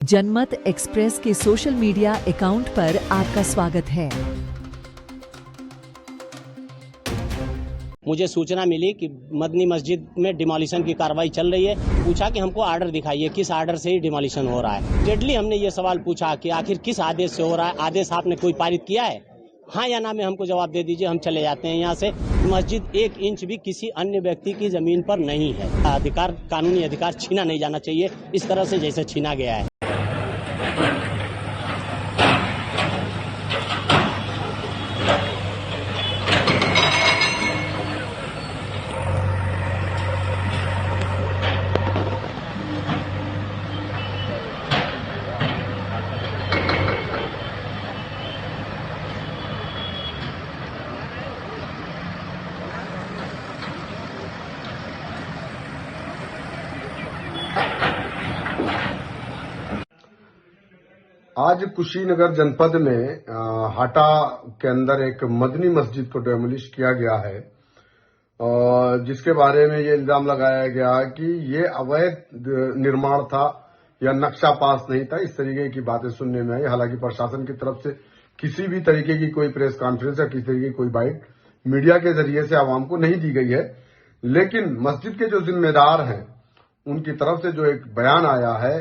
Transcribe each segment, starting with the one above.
जनमत एक्सप्रेस के social media account पर आपका स्वागत है। मुझे सूचना मिली कि मदनी मस्जिद में डिमोलिशन की कार्रवाई चल रही है। पूछा कि हमको आर्डर दिखाइए, किस आर्डर से ही डिमोलिशन हो रहा है। इमीडिएटली हमने ये सवाल पूछा कि आखिर किस आदेश से हो रहा है, आदेश आपने कोई पारित किया है, हाँ या ना में हमको जवाब दे दीजिए, हम चले जाते हैं यहाँ से। मस्जिद 1 इंच भी किसी अन्य व्यक्ति की जमीन पर नहीं है। अधिकार, कानूनी अधिकार छीना नहीं जाना चाहिए इस तरह से जैसे छीना गया है। आज कुशीनगर जनपद में हाटा के अंदर एक मदनी मस्जिद को डेमोलिश किया गया है, जिसके बारे में ये इल्जाम लगाया गया कि ये अवैध निर्माण था या नक्शा पास नहीं था। इस तरीके की बातें सुनने में आई। हालांकि प्रशासन की तरफ से किसी भी तरीके की कोई प्रेस कॉन्फ्रेंस या किसी तरीके की कोई बाइट मीडिया के जरिए से आवाम को नहीं दी गई है। लेकिन मस्जिद के जो जिम्मेदार हैं उनकी तरफ से जो एक बयान आया है,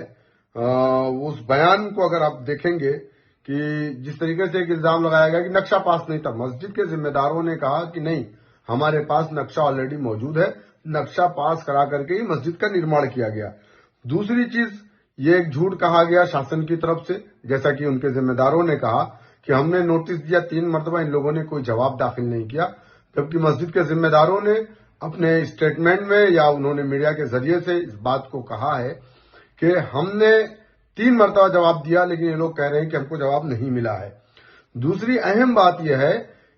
उस बयान को अगर आप देखेंगे कि जिस तरीके से एक इल्जाम लगाया गया कि नक्शा पास नहीं था, मस्जिद के जिम्मेदारों ने कहा कि नहीं, हमारे पास नक्शा ऑलरेडी मौजूद है, नक्शा पास करा करके ही मस्जिद का निर्माण किया गया। दूसरी चीज, ये एक झूठ कहा गया शासन की तरफ से, जैसा कि उनके जिम्मेदारों ने कहा कि हमने नोटिस दिया 3 मरतबा, इन लोगों ने कोई जवाब दाखिल नहीं किया। जबकि मस्जिद के जिम्मेदारों ने अपने स्टेटमेंट में या उन्होंने मीडिया के जरिए से इस बात को कहा है कि हमने 3 मरतबा जवाब दिया, लेकिन ये लोग कह रहे हैं कि हमको जवाब नहीं मिला है। दूसरी अहम बात यह है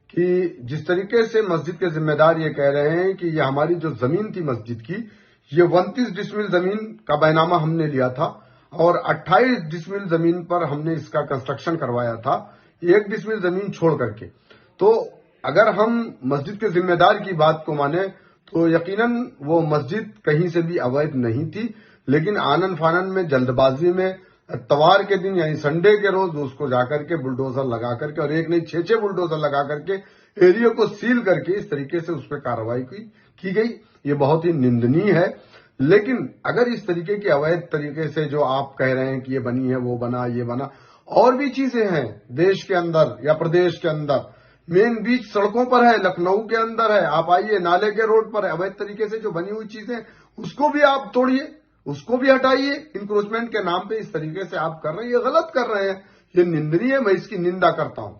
कि जिस तरीके से मस्जिद के जिम्मेदार ये कह रहे हैं कि ये हमारी जो जमीन थी मस्जिद की, ये 29 डिसमिल जमीन का बैनामा हमने लिया था और 28 डिसमिल जमीन पर हमने इसका कंस्ट्रक्शन करवाया था, 1 डिसमिल जमीन छोड़ करके। तो अगर हम मस्जिद के जिम्मेदार की बात को माने तो यकीनन वो मस्जिद कहीं से भी अवैध नहीं थी, लेकिन आनन फानन में, जल्दबाजी में, इतवार के दिन यानी संडे के रोज उसको जाकर के बुलडोजर लगा करके, और एक नहीं 6 बुलडोजर लगा करके एरिया को सील करके इस तरीके से उस पर कार्रवाई की गई। ये बहुत ही निंदनीय है। लेकिन अगर इस तरीके की अवैध तरीके से जो आप कह रहे हैं कि ये बनी है, वो बना, ये बना, और भी चीजें हैं देश के अंदर या प्रदेश के अंदर, मेन बीच सड़कों पर है, लखनऊ के अंदर है, आप आइए नाले के रोड पर अवैध तरीके से जो बनी हुई चीजें, उसको भी आप तोड़िए, उसको भी हटाइए। इंक्रोचमेंट के नाम पे इस तरीके से आप कर रहे हैं, ये गलत कर रहे हैं, ये निंदनीय है। मैं इसकी निंदा करता हूं।